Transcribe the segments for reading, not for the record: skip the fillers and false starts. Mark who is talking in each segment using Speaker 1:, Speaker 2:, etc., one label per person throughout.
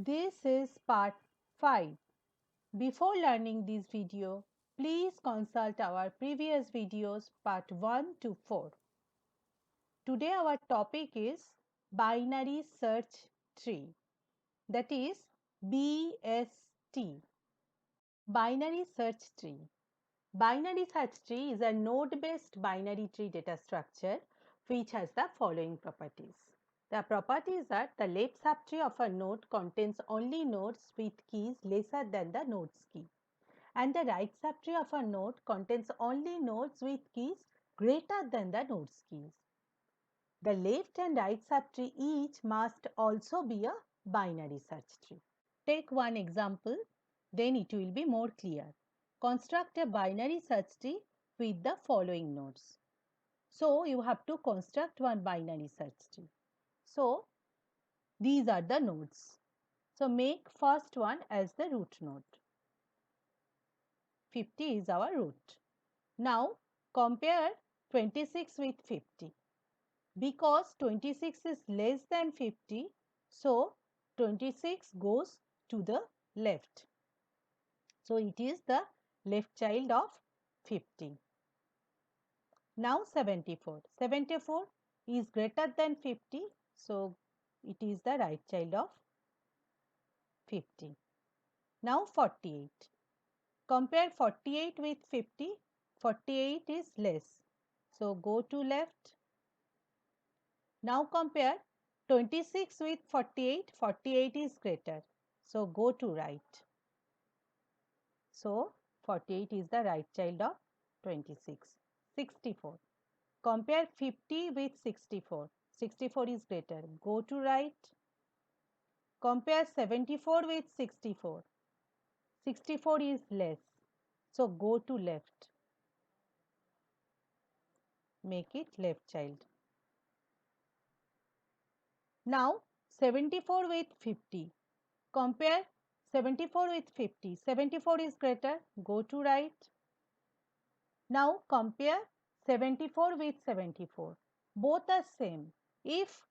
Speaker 1: This is part 5. Before learning this video, please consult our previous videos part 1 to 4. Today our topic is binary search tree, that is BST. Binary search tree. Binary search tree is a node-based binary tree data structure which has the following properties. The properties are the left subtree of a node contains only nodes with keys lesser than the node's key, and the right subtree of a node contains only nodes with keys greater than the node's keys. The left and right subtree each must also be a binary search tree. Take one example, then it will be more clear. Construct a binary search tree with the following nodes. So you have to construct one binary search tree. So these are the nodes. So make first one as the root node. 50 is our root. Now compare 26 with 50. Because 26 is less than 50, so 26 goes to the left. So it is the left child of 50. Now 74. 74 is greater than 50, so it is the right child of 50. Now 48. Compare 48 with 50. 48 is less. So go to left. Now compare 26 with 48. 48 is greater. So go to right. So 48 is the right child of 26. 64. Compare 50 with 64. 64 is greater. Go to right. Compare 74 with 64. 64 is less. So go to left. Make it left child. Now 74 with 50. Compare 74 with 50. 74 is greater. Go to right. Now compare 74 with 74. Both are same. If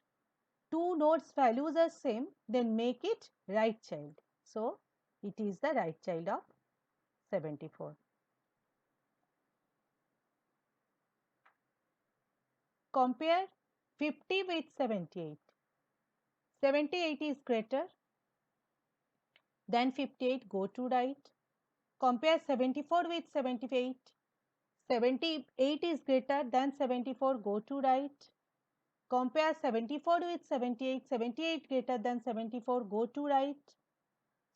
Speaker 1: two nodes values are same, then make it right child. So it is the right child of 74. Compare 50 with 78. 78 is greater than 58. Go to right. Compare 74 with 78. 78 is greater than 74. Go to right. Compare 74 with 78. 78 greater than 74. Go to right.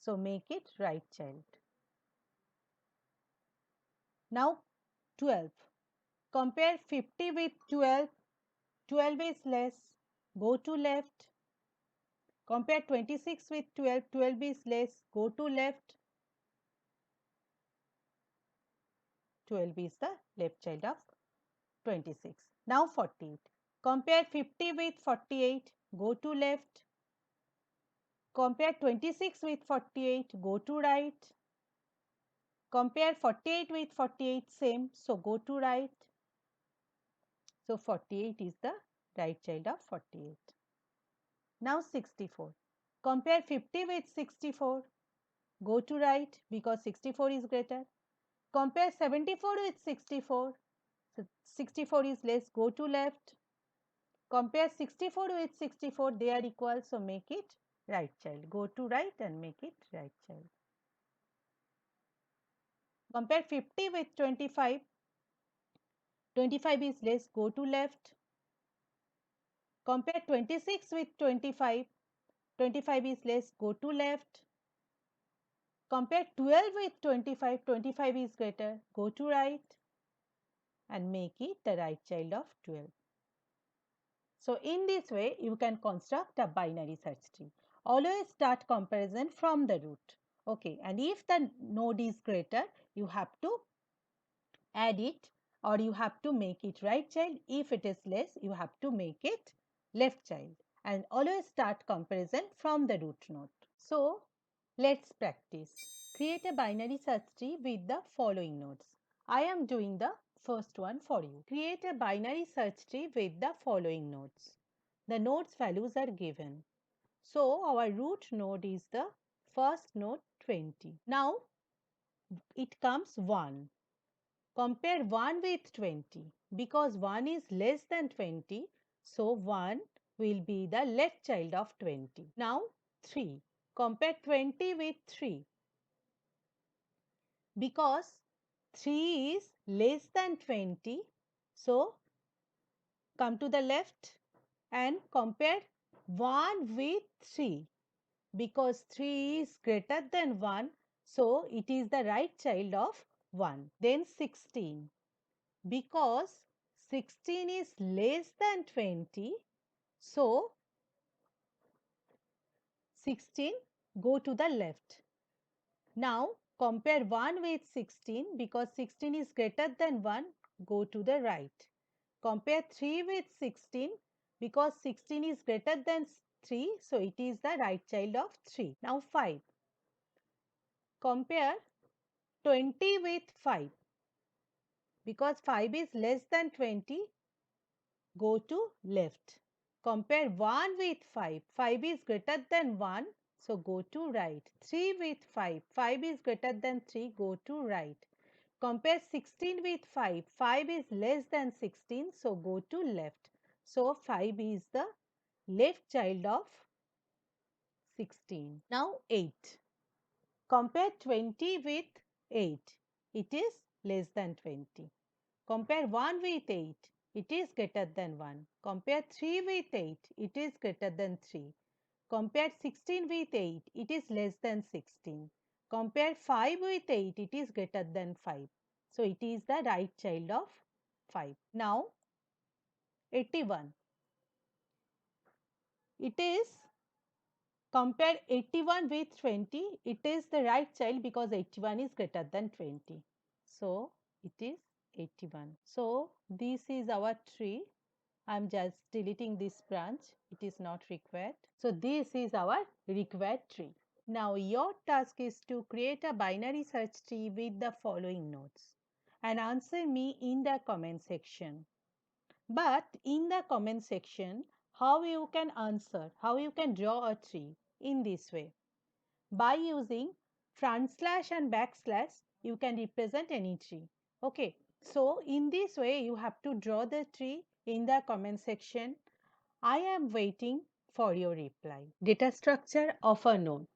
Speaker 1: So make it right child. Now 12. Compare 50 with 12. 12 is less. Go to left. Compare 26 with 12. 12 is less. Go to left. 12 is the left child of 26. Now 48. Compare 50 with 48. Go to left. Compare 26 with 48. Go to right. Compare 48 with 48. Same. So go to right. So 48 is the right child of 48. Now 64. Compare 50 with 64. Go to right because 64 is greater. Compare 74 with 64. So 64 is less. Go to left. Compare 64 with 64. They are equal. So make it right child. Go to right and make it right child. Compare 50 with 25. 25 is less. Go to left. Compare 26 with 25. 25 is less. Go to left. Compare 12 with 25. 25 is greater. Go to right and make it the right child of 12. So in this way, you can construct a binary search tree. Always start comparison from the root. Okay, and if the node is greater, you have to add it or you have to make it right child. If it is less, you have to make it left child. And always start comparison from the root node. So let's practice. Create a binary search tree with the following nodes. I am doing the first one for you. Create a binary search tree with the following nodes. The nodes values are given. So our root node is the first node 20. Now it comes 1. Compare 1 with 20 because 1 is less than 20. So 1 will be the left child of 20. Now 3. Compare 20 with 3 because 3 is less than 20. So come to the left and compare 1 with 3 because 3 is greater than 1. So it is the right child of 1. Then 16 because 16 is less than 20. So 16 go to the left. Now compare 1 with 16 because 16 is greater than 1, go to the right. Compare 3 with 16 because 16 is greater than 3, so it is the right child of 3. Now 5. Compare 20 with 5 because 5 is less than 20, go to left. Compare 1 with 5, 5 is greater than 1, so go to right. 3 with 5, 5 is greater than 3, go to right. Compare 16 with 5, 5 is less than 16, so go to left. So 5 is the left child of 16. Now 8. Compare 20 with 8, it is less than 20. Compare 1 with 8, it is greater than 1. Compare 3 with 8, it is greater than 3. Compare 16 with 8, it is less than 16. Compare 5 with 8, it is greater than 5. So it is the right child of 5. Now 81. It is compare 81 with 20, it is the right child because 81 is greater than 20. So it is 81. So this is our tree. I am just deleting this branch, it is not required. So this is our required tree. Now your task is to create a binary search tree with the following nodes and answer me in the comment section. But in the comment section, how you can answer, how you can draw a tree in this way. By using front slash and backslash, you can represent any tree. Okay, so in this way, you have to draw the tree in the comment section. I am waiting for your reply. Data structure of a node.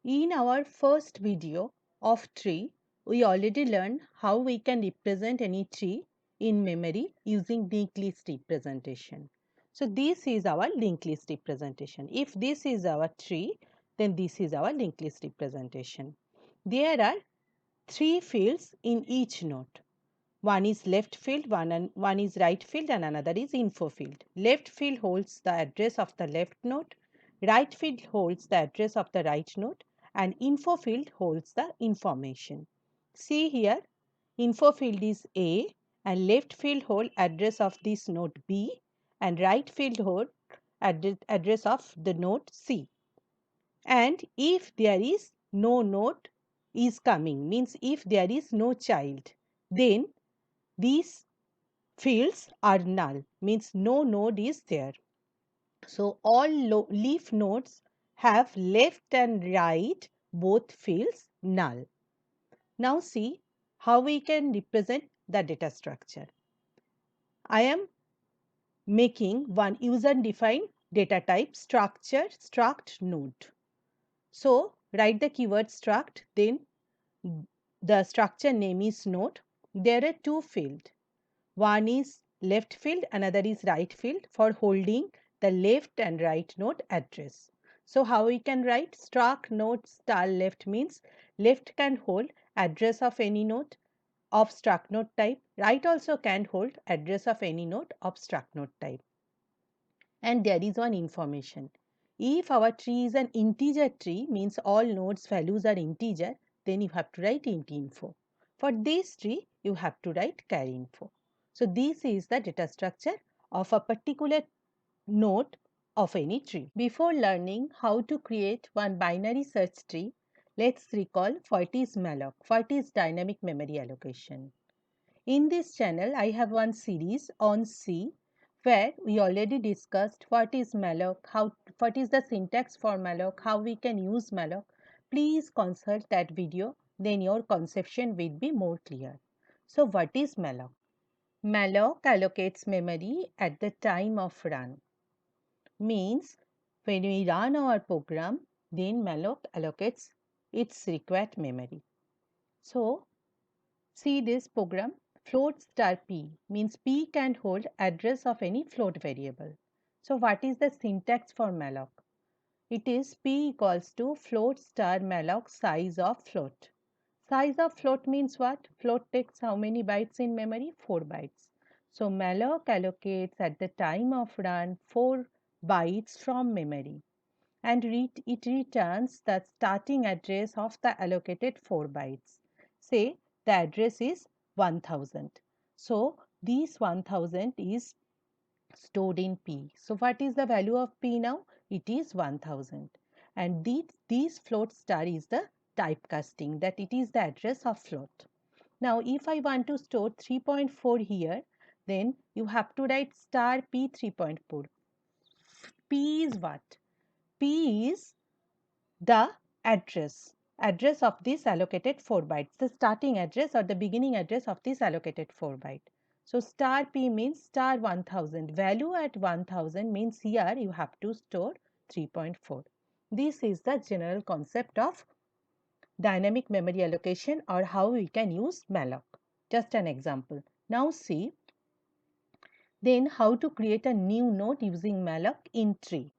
Speaker 1: In our first video of tree, we already learned how we can represent any tree in memory using linked list representation. So this is our linked list representation. If this is our tree, then this is our linked list representation. There are 3 fields in each node. One is left field, one is right field, and another is info field. Left field holds the address of the left node, right field holds the address of the right node, and info field holds the information. See here, info field is A, and left field hold address of this node B, and right field hold address of the node C. And if there is no node is coming, means if there is no child, then these fields are null, means no node is there. So all leaf nodes have left and right both fields null. Now see how we can represent the data structure. I am making one user defined data type structure struct node. So write the keyword struct, then the structure name is node. There are 2 fields. One is left field, another is right field for holding the left and right node address. So how we can write struct node star left means left can hold address of any node of struct node type. Right also can hold address of any node of struct node type. And there is one information. If our tree is an integer tree, means all nodes values are integer, then you have to write int info. For this tree, you have to write char info. So this is the data structure of a particular node of any tree. Before learning how to create one binary search tree, let's recall what is malloc, what is dynamic memory allocation. In this channel, I have one series on C where we already discussed what is malloc, what is the syntax for malloc, how we can use malloc. Please consult that video, then your conception will be more clear. So what is malloc? Malloc allocates memory at the time of run. Means when we run our program, then malloc allocates its required memory. So see this program, float star p means p can hold address of any float variable. So what is the syntax for malloc? It is p equals to float star malloc size of float. Size of float means what? Float takes how many bytes in memory? 4 bytes. So malloc allocates at the time of run 4 bytes from memory, and it returns the starting address of the allocated 4 bytes. Say the address is 1000. So this 1000 is stored in P. So what is the value of P now? It is 1000. And this float star is the typecasting, that it is the address of float. Now if I want to store 3.4 here, then you have to write star P 3.4. P is what? P is the address of this allocated 4 bytes, the starting address or the beginning address of this allocated 4 byte. So star p means star 1000, value at 1000 means here you have to store 3.4. This is the general concept of dynamic memory allocation, or how we can use malloc. Just an example. Now see then how to create a new node using malloc in tree.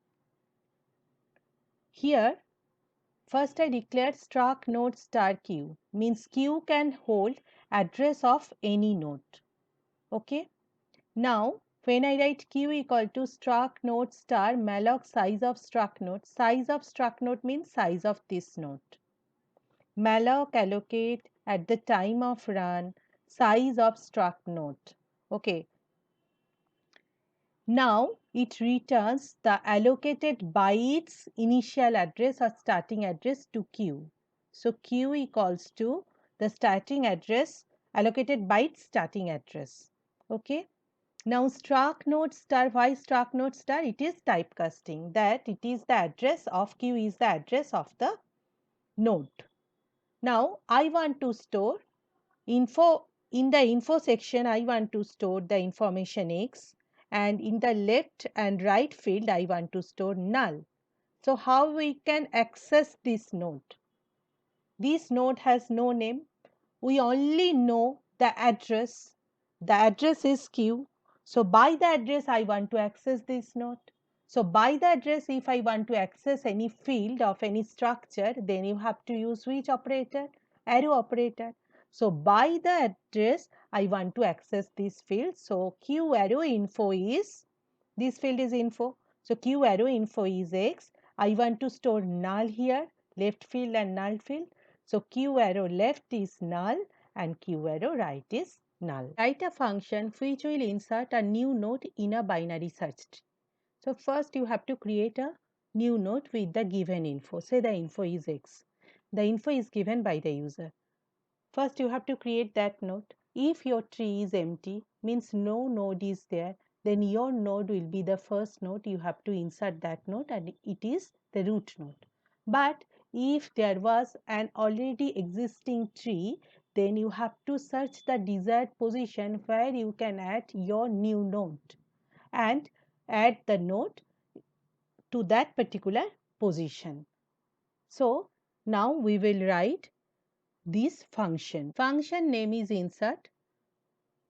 Speaker 1: Here first I declare struct node star q, means q can hold address of any node. Okay. Now when I write q equal to struct node star malloc size of struct node means size of this node. Malloc allocate at the time of run size of struct node. Okay. Now it returns the allocated by its initial address or starting address to q. So q equals to the starting address allocated by its starting address. Okay. Now struct node star, why struct node star? It is typecasting, that it is the address of q is the address of the node. Now I want to store info. In the info section I want to store the information x, and in the left and right field I want to store null. So how we can access this node? This node has no name. We only know the address. The address is q. So by the address I want to access this node. So by the address, if I want to access any field of any structure, then you have to use which operator? Arrow operator. So by the address I want to access this field. So q arrow info is, this field is info. So q arrow info is x. I want to store null here, left field and null field. So q arrow left is null and q arrow right is null. Write a function which will insert a new node in a binary search tree. So first you have to create a new node with the given info. Say the info is x. The info is given by the user. First you have to create that node. If your tree is empty, means no node is there, then your node will be the first node. You have to insert that node and it is the root node. But if there was an already existing tree, then you have to search the desired position where you can add your new node and add the node to that particular position. So now we will write this function. Function name is insert.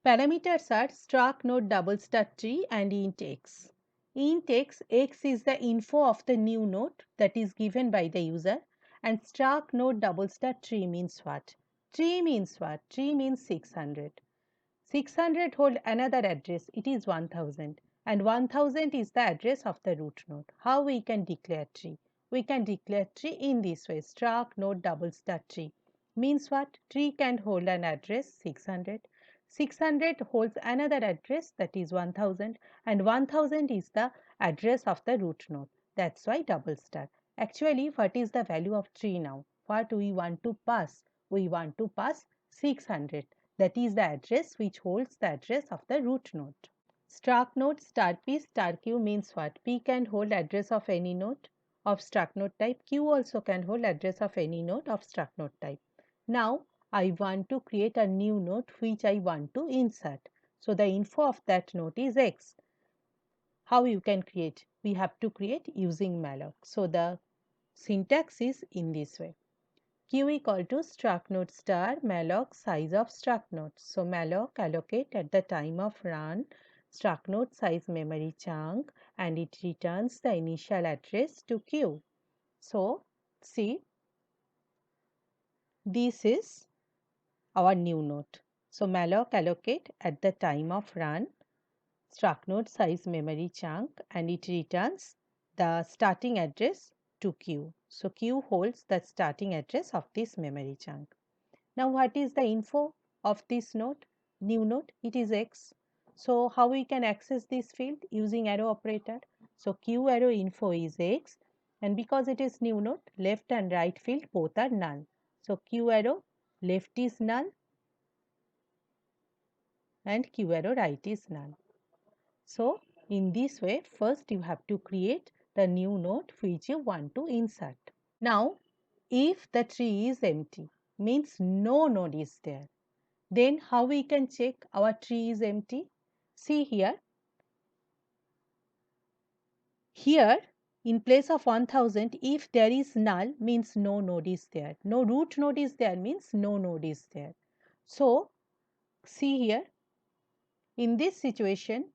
Speaker 1: Parameters are struct node double star tree and int x. Int x, x is the info of the new node that is given by the user, and struct node double star tree means what? Tree means what? Tree means 600. 600 hold another address, it is 1000, and 1000 is the address of the root node. How we can declare tree? We can declare tree in this way. Struct node double star tree means what? Tree can hold an address 600. 600 holds another address, that is 1000, and 1000 is the address of the root node. That's why double star. Actually, what is the value of tree now? What we want to pass? We want to pass 600. That is the address which holds the address of the root node. Struct node star p star q means what? P can hold address of any node of struct node type. Q also can hold address of any node of struct node type. Now I want to create a new node which I want to insert. So the info of that node is X. How you can create? We have to create using malloc. So the syntax is in this way. Q equal to struct node star malloc size of struct node. So malloc allocate at the time of run struct node size memory chunk and it returns the initial address to Q. So see, this is our new node. So malloc allocate at the time of run struct node size memory chunk and it returns the starting address to Q. So Q holds the starting address of this memory chunk. Now what is the info of this node? New node, it is X. So how we can access this field? Using arrow operator. So Q arrow info is X and because it is new node, left and right field both are null. So Q arrow left is null and Q arrow right is null. So in this way, first you have to create the new node which you want to insert. Now, if the tree is empty, means no node is there, then how we can check our tree is empty? See here. Here, in place of 1000, if there is null, means no node is there. No root node is there, means no node is there. So, see here, in this situation,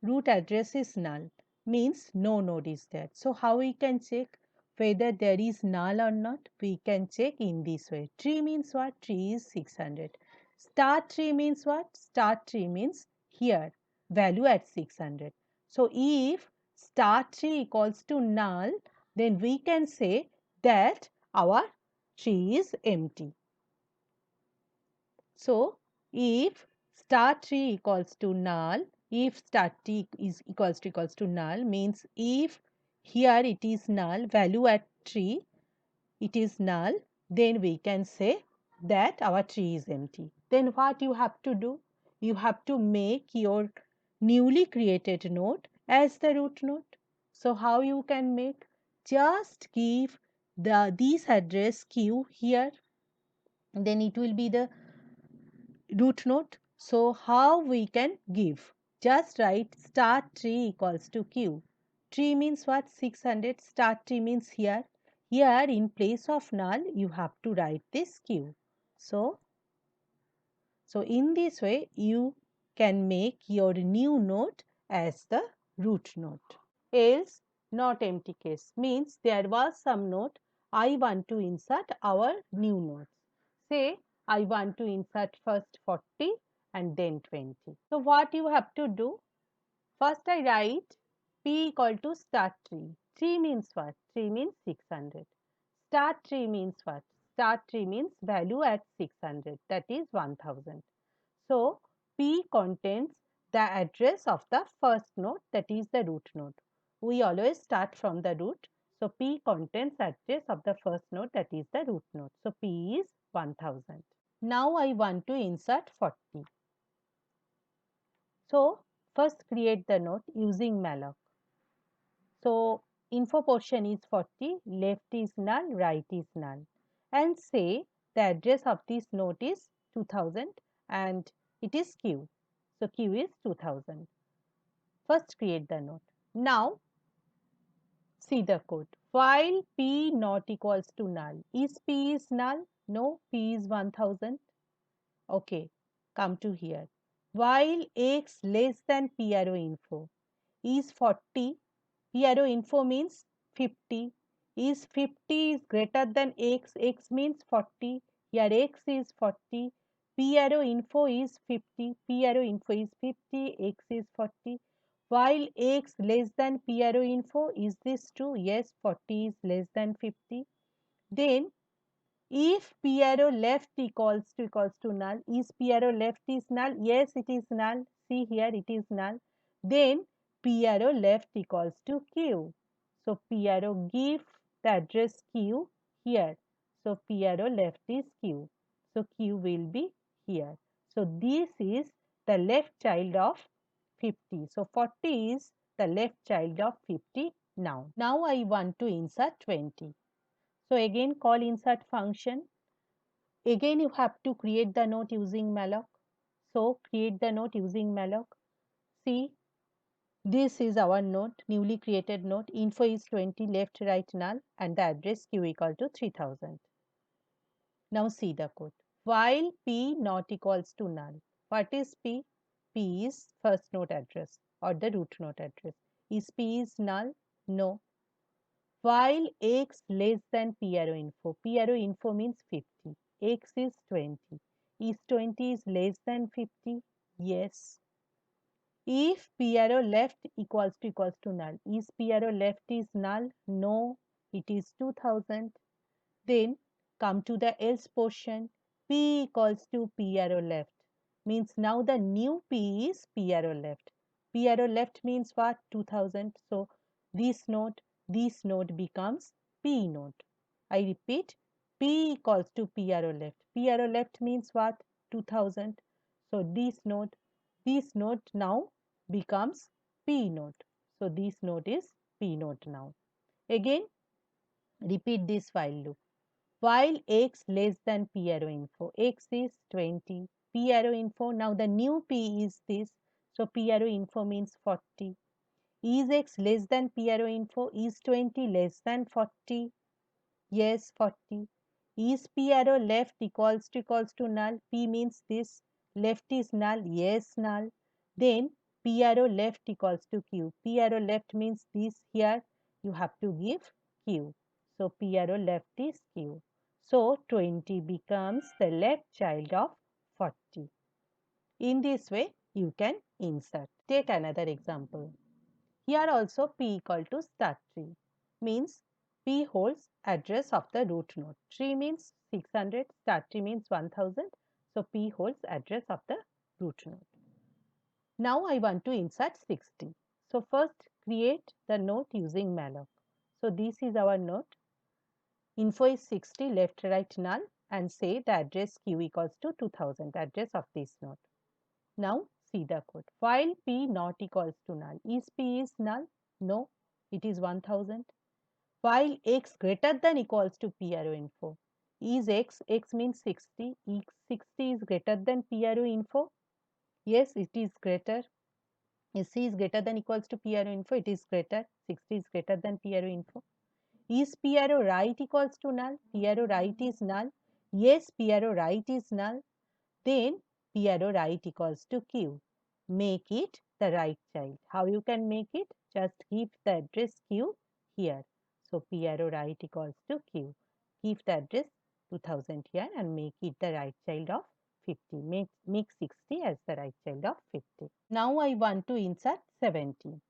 Speaker 1: root address is null, means no node is there. So how we can check whether there is null or not? We can check in this way. Tree means what? Tree is 600. Start tree means what? Start tree means here, value at 600. So if start tree equals to null, then we can say that our tree is empty. So if start tree equals to null, if start tree is equals to null, means if here it is null, value at tree it is null, then we can say that our tree is empty. Then what you have to do? You have to make your newly created node as the root node. So how you can make? Just give this address Q here, then it will be the root node. So how we can give? Just write start tree equals to Q. Tree means what? 600. Start tree means here. Here in place of null you have to write this Q. So in this way you can make your new node as the root node. Else not empty case means there was some node I want to insert our new nodes. Say I want to insert first 40 and then 20. So what you have to do? First I write P equal to start tree. Tree means what? Tree means 600. Start tree means what? Start tree means value at 600, that is 1000. So P contains the address of the first node, that is the root node. We always start from the root. So P contains address of the first node, that is the root node. So P is 1000. Now I want to insert 40. So first create the node using malloc. So info portion is 40, left is null, right is null. And say the address of this node is 2000 and it is Q. So Q is 2000. First create the node. Now see the code. While P not equals to null. Is P is null? No, P is 1000. Okay, come to here. While X less than P arrow info is 40, P arrow info means 50. Is 50 is greater than X, X means 40. Here X is 40. P arrow info is 50. P arrow info is 50. X is 40. While X less than P arrow info, is this true? Yes, 40 is less than 50. Then if P arrow left equals to null, is P arrow left is null? Yes, it is null. See here, it is null. Then P arrow left equals to Q. So P arrow give the address Q here. So P arrow left is Q. So Q will be here. So this is the left child of 50. So 40 is the left child of 50 now. Now I want to insert 20. So again call insert function. Again you have to create the note using malloc. So create the note using malloc. See, this is our note, newly created note. Info is 20, left, right, null, and the address q equal to 3000. Now see the code. While p not equals to null. What is p? P is first node address or the root node address. Is p is null? No. While x less than p arrow info means 50. X is 20. Is 20 is less than 50? Yes. If p arrow left equals to null, is p arrow left is null? No, it is 2000. Then come to the else portion. P equals to p arrow left means now the new p is p arrow left. P arrow left means what? 2000. So this node becomes p node. I repeat, p equals to p arrow left. P arrow left means what? 2000. So this node now becomes p node. So this node is p node now. Again repeat this while loop. While x less than p arrow info, x is 20, p arrow info, now the new p is this, so p arrow info means 40. Is x less than p arrow info, is 20 less than 40? Yes, 40. Is p arrow left equals to null? P means this, left is null, yes, null. Then p arrow left equals to q. P arrow left means this, here you have to give q. So p arrow left is q. So 20 becomes the left child of 40. In this way, you can insert. Take another example. Here also p equal to start tree means p holds address of the root node. Tree means 600, start tree means 1000. So p holds address of the root node. Now I want to insert 60. So first create the node using malloc. So this is our node. Info is 60, left, right, null, and say the address q equals to 2000, address of this node. Now see the code. While p not equals to null, is p is null? No, it is 1000. While x greater than equals to p arrow info, is x means 60, 60 is greater than p arrow info? Yes, it is greater. Is c is greater than equals to p arrow info? It is greater. 60 is greater than p arrow info. Is p arrow right equals to null? P arrow right is null. Yes, p arrow right is null. Then p arrow right equals to q. Make it the right child. How you can make it? Just give the address q here. So p arrow right equals to q. Give the address 2000 here and make it the right child of 50. Make 60 as the right child of 50. Now I want to insert 70.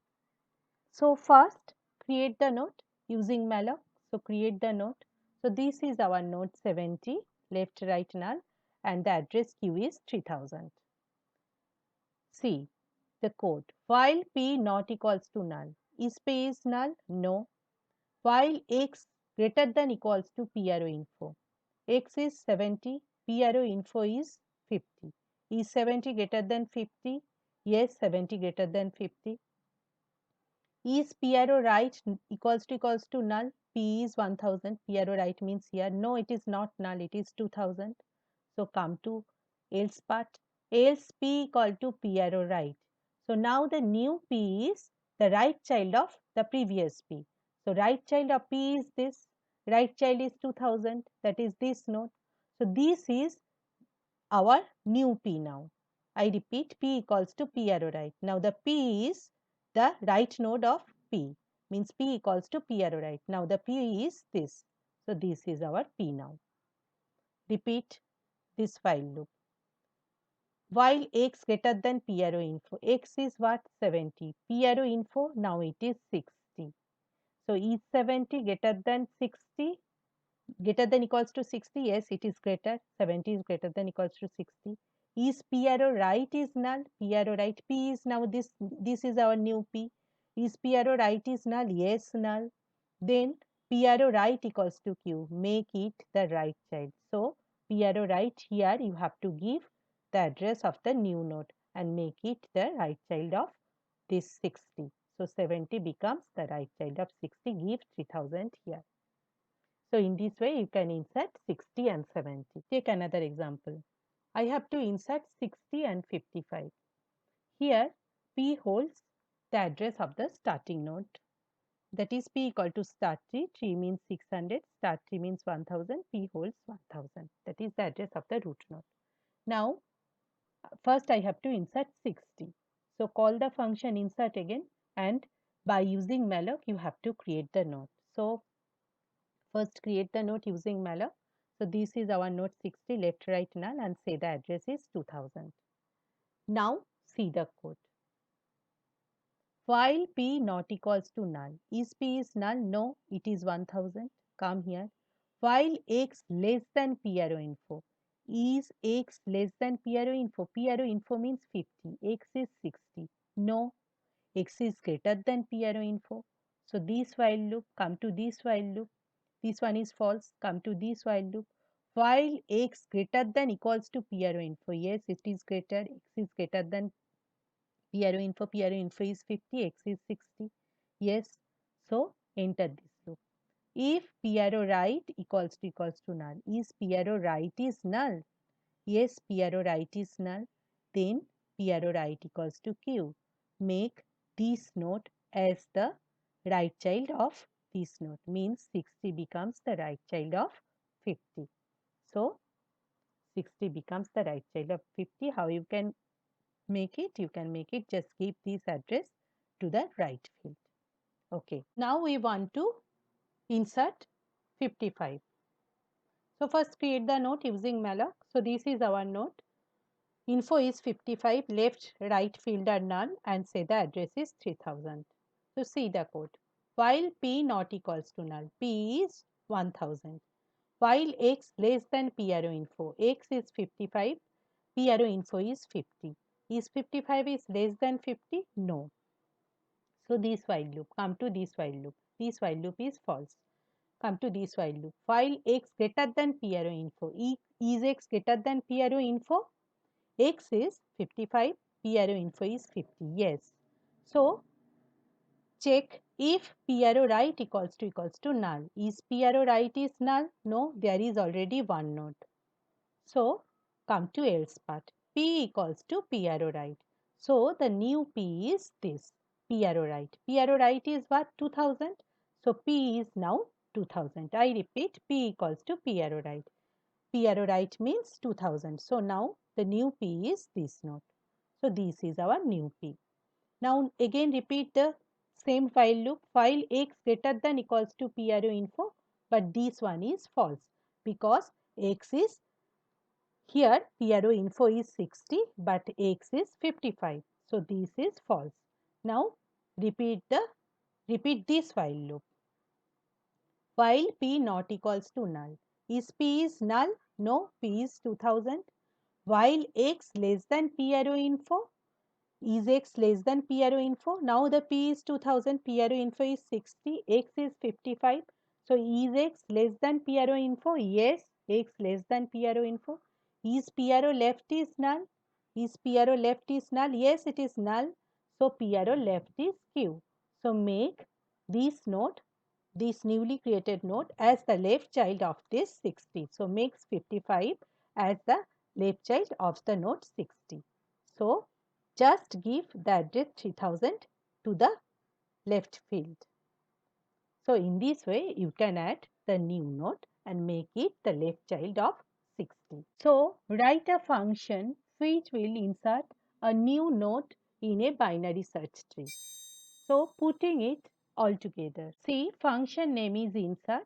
Speaker 1: So first create the node using malloc. So create the node. So this is our node 70, left, right, null, and the address q is 3000. See the code. While p not equals to null, is p is null? No. While x greater than equals to p arrow info, x is 70, p arrow info is 50. Is 70 greater than 50? Yes, 70 greater than 50. Is p arrow right equals to null? P is 1000. P arrow right means here. No, it is not null. It is 2000. So come to else part. Else p equal to p arrow right. So now the new p is the right child of the previous p. So right child of p is this. Right child is 2000. That is this node. So this is our new p now. I repeat, p equals to p arrow right. Now the p is the right node of p, means p equals to p arrow right. Now the p is this. So this is our p now. Repeat this while loop. While x greater than p arrow info, x is what? 70. P arrow info, now it is 60. So is 70 greater than 60? Greater than equals to 60? Yes, it is greater. 70 is greater than equals to 60. Is p arrow right is null? P arrow right. P is now this is our new p. Is p arrow right is null? Yes, null. Then p arrow right equals to q. Make it the right child. So p arrow right here you have to give the address of the new node. and make it the right child of this 60. So 70 becomes the right child of 60, give 3000 here. So in this way you can insert 60 and 70. Take another example. I have to insert 60 and 55. Here P holds the address of the starting node, that is P equal to start tree means 600, start tree means 1000, P holds 1000, that is the address of the root node. Now first I have to insert 60. So call the function insert again, and by using malloc you have to create the node. So first create the node using malloc. So this is our node 60, left right null, and say the address is 2000. Now see the code. While P not equals to null, is P is null? No, it is 1000. Come here. While X less than P arrow info, is X less than P arrow info? P arrow info means 50, X is 60. No, X is greater than P arrow info. So this while loop, come to this while loop. This one is false, come to this while loop. While X greater than equals to P arrow info, yes, it is greater, X is greater than P arrow info is 50, X is 60. Yes, so enter this loop. If P arrow right equals to null, is P arrow right is null? Yes, P arrow right is null. Then P arrow right equals to Q. Make this node as the right child of this node, means 60 becomes the right child of 50. So 60 becomes the right child of 50. How you can make it? You can make it, just give this address to the right field. Okay, now we want to insert 55. So first create the node using malloc. So this is our node. Info is 55, left right field are none, and say the address is 3000. So see the code. While P not equals to null, P is 1000. While X less than P arrow info, X is 55, P arrow info is 50. Is 55 is less than 50? No. So this while loop, come to this while loop. This while loop is false. Come to this while loop. While X greater than P arrow info, is X greater than P arrow info? X is 55, P arrow info is 50. Yes. So check if P arrow right equals to null. Is P arrow right is null? No, there is already one node. So come to else part. P equals to P arrow right. So the new P is this. P arrow right. P arrow right is what? 2000. So P is now 2000. I repeat, P equals to P arrow right. P arrow right means 2000. So now the new P is this node. So this is our new P. Now again repeat the same while loop. While X greater than equals to P arrow info, but this one is false because X is here P arrow info is 60 but X is 55. So this is false. Now repeat this while loop. While P not equals to null. Is P is null? No, P is 2000. While X less than P arrow info, is X less than P arrow info? Now the P is 2000, P arrow info is 60, X is 55. So is X less than P arrow info? Yes, X less than P arrow info. Is P arrow left is null? Is P arrow left is null? Yes, it is null. So P arrow left is Q. So make this node, this newly created node as the left child of this 60. So makes 55 as the left child of the node 60. So just give the address 3000 to the left field. So in this way you can add the new node and make it the left child of 60. So write a function which will insert a new node in a binary search tree. So putting it all together. See, function name is insert.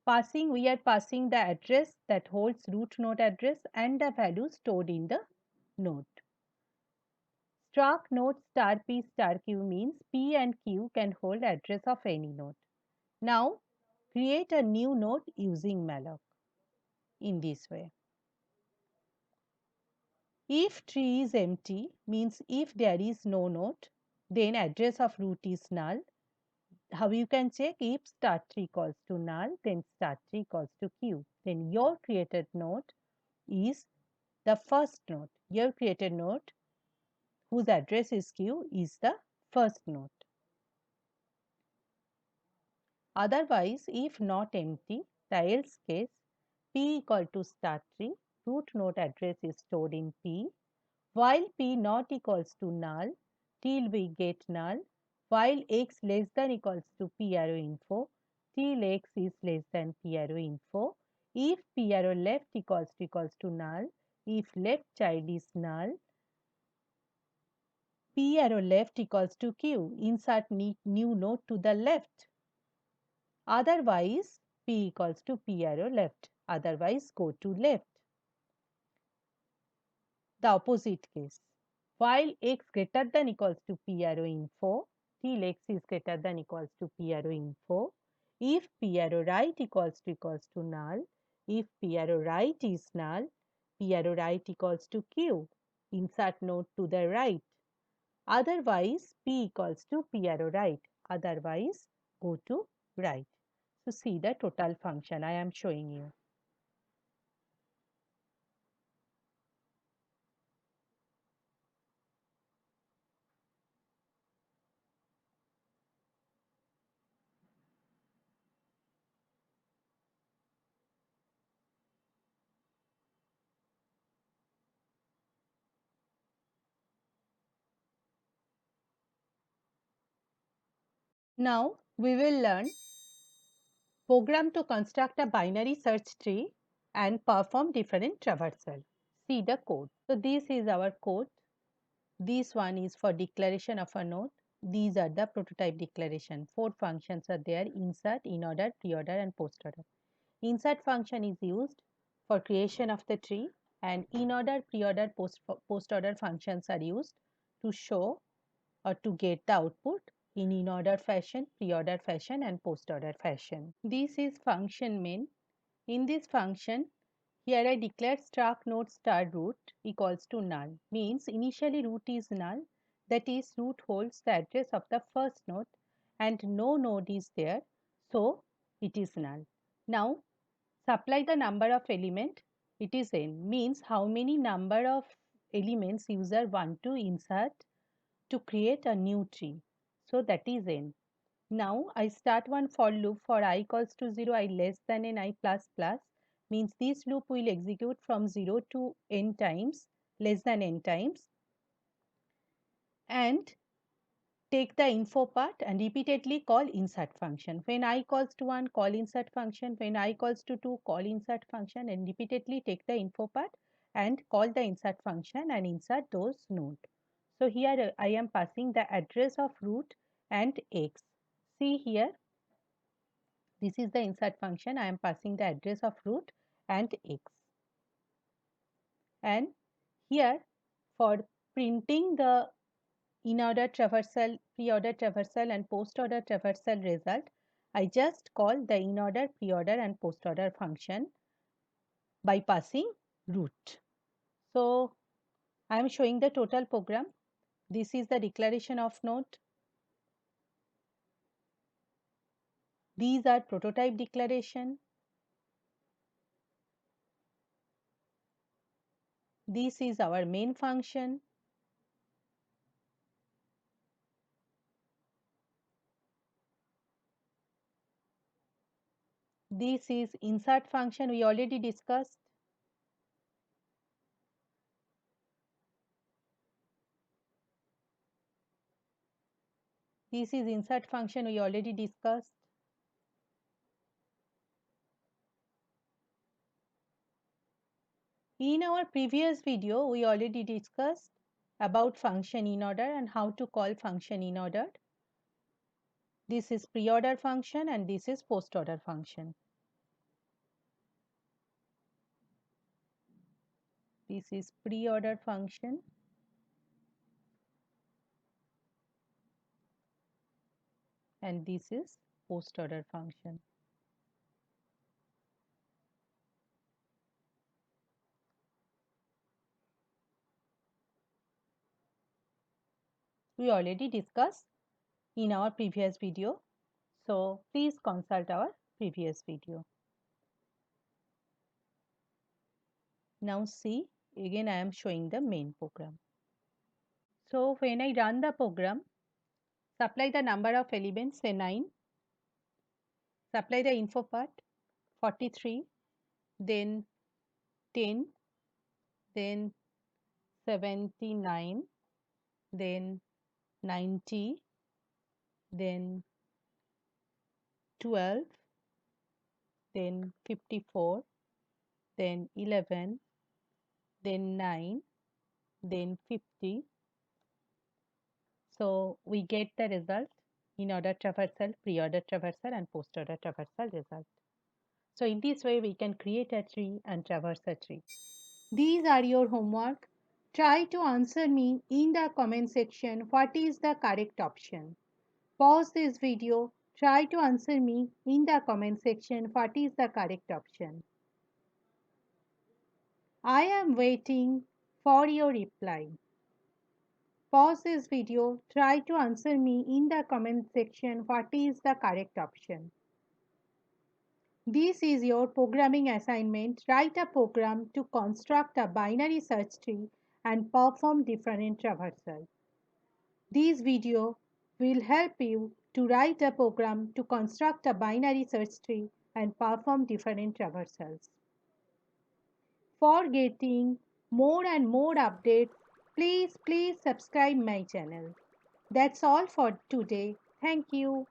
Speaker 1: We are passing the address that holds root node address and the value stored in the node. Struct node star p star q means p and q can hold address of any node. Now create a new node using malloc in this way. If tree is empty means if there is no node, then address of root is null. How you can check? If start tree equals to null, then start tree equals to q. Then your created node is the first node. Your created node whose address is q is the first node. Otherwise, if not empty, the else case p equal to start tree, root node address is stored in p, while p not equals to null till we get null, while x less than equals to p arrow info till x is less than p arrow info, if p arrow left equals to null, if left child is null, p arrow left equals to q, insert new node to the left. Otherwise, p equals to p arrow left, otherwise go to left. The opposite case, while x greater than equals to p arrow info till x is greater than equals to p arrow info, if p arrow right equals to null, if p arrow right is null, p arrow right equals to q, insert node to the right. Otherwise, p equals to p arrow right, otherwise go to right. So see the total function I am showing you. Now we will learn program to construct a binary search tree and perform different traversal. See the code. So this is our code. This one is for declaration of a node. These are the prototype declaration. 4 functions are there: insert, inorder, preorder and postorder. Insert function is used for creation of the tree, and inorder, preorder, postorder functions are used to show or to get the output in order fashion, pre-order fashion and post-order fashion. This is function main. In this function, here I declare struct node star root equals to null, means initially root is null, that is root holds the address of the first node and no node is there, so it is null. Now supply the number of element, it is n, means how many number of elements user want to insert to create a new tree. So that is n. Now I start one for loop for I equals to 0, I less than n, I plus plus, means this loop will execute from 0 to n times, less than n times, and take the info part and repeatedly call insert function. When I equals to 1, call insert function. When I equals to 2, call insert function, and repeatedly take the info part and call the insert function and insert those node. So here I am passing the address of root and x. See here, this is the insert function. I am passing the address of root and x. And here for printing the in-order traversal, pre-order traversal and post-order traversal result, I just call the in-order, pre-order and post-order function by passing root. So I am showing the total program. This is the declaration of node. These are prototype declaration. This is our main function. This is insert function we already discussed. This is insert function we already discussed. In our previous video, we already discussed about function in order and how to call function in order. This is pre-order function and this is post-order function. This is pre-order function and this is post-order function. We already discussed in our previous video. So please consult our previous video. Now see, again I am showing the main program. So when I run the program, supply the number of elements, say 9, supply the info part 43, then 10, then 79, then 90, then 12, then 54, then 11, then 9, then 50. So we get the result in order traversal, pre-order traversal and post-order traversal result. So in this way we can create a tree and traverse a tree. These are your homework. Try to answer me in the comment section what is the correct option. Pause this video. Try to answer me in the comment section what is the correct option. I am waiting for your reply. Pause this video. Try to answer me in the comment section what is the correct option. This is your programming assignment. Write a program to construct a binary search tree and perform different traversal. This video will help you to write a program to construct a binary search tree and perform different traversals. For getting more and more updates, please subscribe my channel. That's all for today. Thank you.